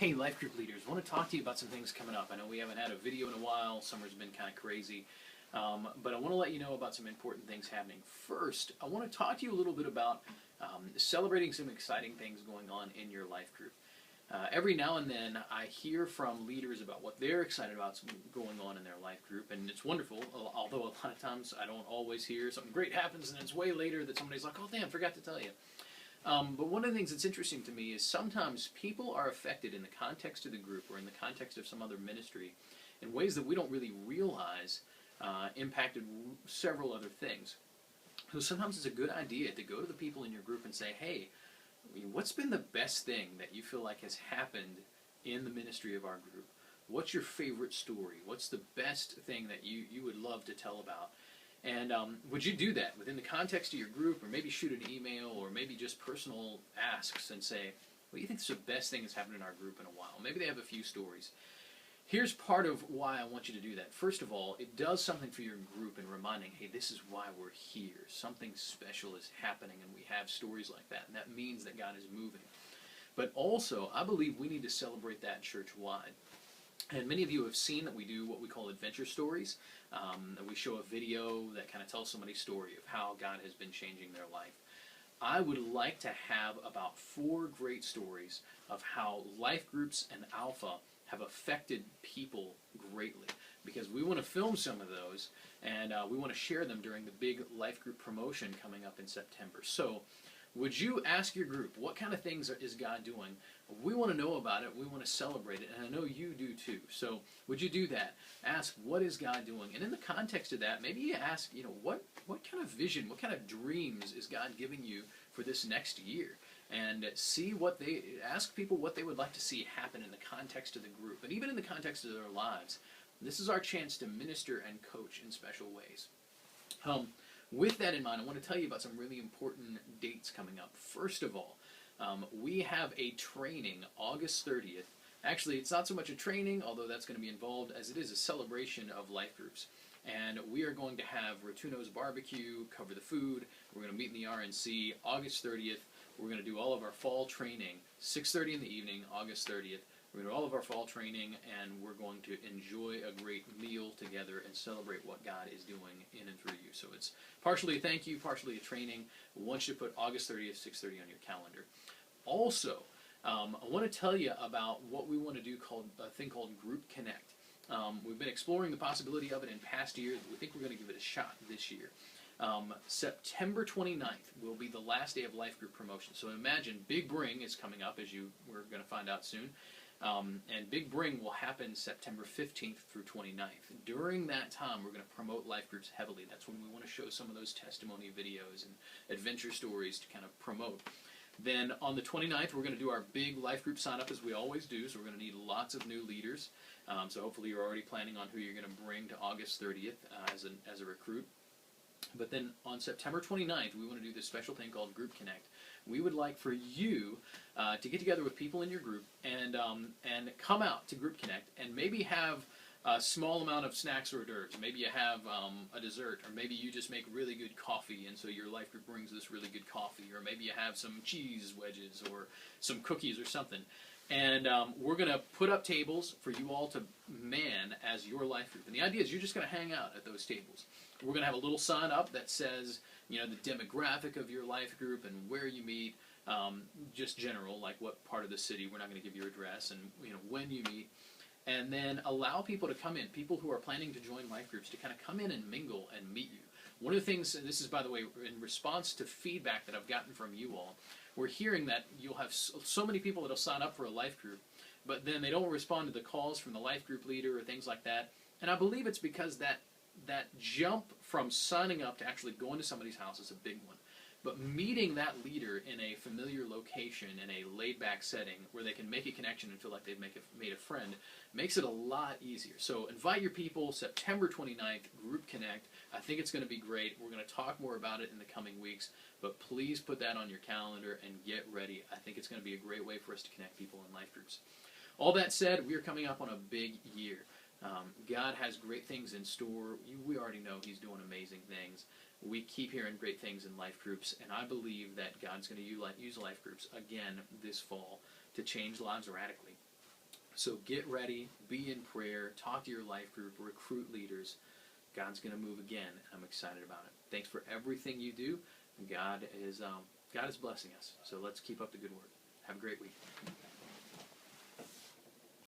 Hey, life group leaders, I want to talk to you about some things coming up. I know we haven't had a video in a while, summer's been kind of crazy, but I want to let you know about some important things happening. First, I want to talk to you a little bit about celebrating some exciting things going on in your life group. Every now and then I hear from leaders about what they're excited about going on in their life group, and it's wonderful, although a lot of times I don't always hear something great happens and it's way later that somebody's like, oh damn, forgot to tell you. But one of the things that's interesting to me is sometimes people are affected in the context of the group or in the context of some other ministry in ways that we don't really realize impacted several other things. So sometimes it's a good idea to go to the people in your group and say, hey, what's been the best thing that you feel like has happened in the ministry of our group? What's your favorite story? What's the best thing that you would love to tell about? And would you do that within the context of your group, or maybe shoot an email, or maybe just personal asks and say, what do you think is the best thing that's happened in our group in a while? Maybe they have a few stories. Here's part of why I want you to do that. First of all, it does something for your group in reminding, hey, this is why we're here. Something special is happening, and we have stories like that, and that means that God is moving. But also, I believe we need to celebrate that church-wide. And many of you have seen that we do what we call adventure stories. That we show a video that kind of tells somebody's story of how God has been changing their life. I would like to have about 4 great stories of how life groups and Alpha have affected people greatly. Because we want to film some of those, and we want to share them during the big life group promotion coming up in September. So, would you ask your group, what kind of things is God doing? We want to know about it. We want to celebrate it. And I know you do too. So would you do that? Ask, what is God doing? And in the context of that, maybe you ask, what kind of vision, what kind of dreams is God giving you for this next year? And ask people what they would like to see happen in the context of the group. And even in the context of their lives. This is our chance to minister and coach in special ways. With that in mind, I want to tell you about some really important dates coming up. First of all, we have a training August 30th. Actually, it's not so much a training, although that's going to be involved, as it is a celebration of life groups. And we are going to have Rotuno's barbecue, cover the food. We're going to meet in the RNC August 30th. We're going to do all of our fall training, 6:30 in the evening, August 30th. We're going to do all of our fall training, and we're going to enjoy a great meal together and celebrate what God is doing in and through you. So it's partially a thank you, partially a training. I want you to put August 30th, 6:30 on your calendar. Also, I want to tell you about what we want to do a thing called Group Connect. We've been exploring the possibility of it in past years. We think we're going to give it a shot this year. September 29th will be the last day of life group promotion. So imagine Big Bring is coming up, as we're going to find out soon. And Big Bring will happen September 15th through 29th. During that time, we're going to promote life groups heavily. That's when we want to show some of those testimony videos and adventure stories to kind of promote. Then on the 29th, we're going to do our big life group sign-up as we always do. So we're going to need lots of new leaders. So hopefully you're already planning on who you're going to bring to August 30th as a recruit. But then on September 29th, we want to do this special thing called Group Connect. We would like for you to get together with people in your group and come out to Group Connect and maybe have a small amount of snacks or hors d'oeuvres. Maybe you have a dessert, or maybe you just make really good coffee, and so your life group brings this really good coffee, or maybe you have some cheese wedges or some cookies or something. And we're going to put up tables for you all to man as your life group. And the idea is you're just going to hang out at those tables. We're going to have a little sign up that says, the demographic of your life group and where you meet, just general, like what part of the city. We're not going to give your address, and when you meet. And then allow people to come in, people who are planning to join life groups, to kind of come in and mingle and meet you. One of the things, and this is, by the way, in response to feedback that I've gotten from you all, we're hearing that you'll have so many people that will sign up for a life group, but then they don't respond to the calls from the life group leader or things like that. And I believe it's because that jump from signing up to actually going to somebody's house is a big one. But meeting that leader in a familiar location, in a laid-back setting, where they can make a connection and feel like they've made a friend, makes it a lot easier. So invite your people, September 29th, Group Connect. I think it's going to be great. We're going to talk more about it in the coming weeks, but please put that on your calendar and get ready. I think it's going to be a great way for us to connect people in life groups. All that said, we are coming up on a big year. God has great things in store. We already know He's doing amazing things. We keep hearing great things in life groups, and I believe that God's going to use life groups again this fall to change lives radically. So get ready, be in prayer, talk to your life group, recruit leaders. God's going to move again, and I'm excited about it. Thanks for everything you do. God is blessing us. So let's keep up the good work. Have a great week.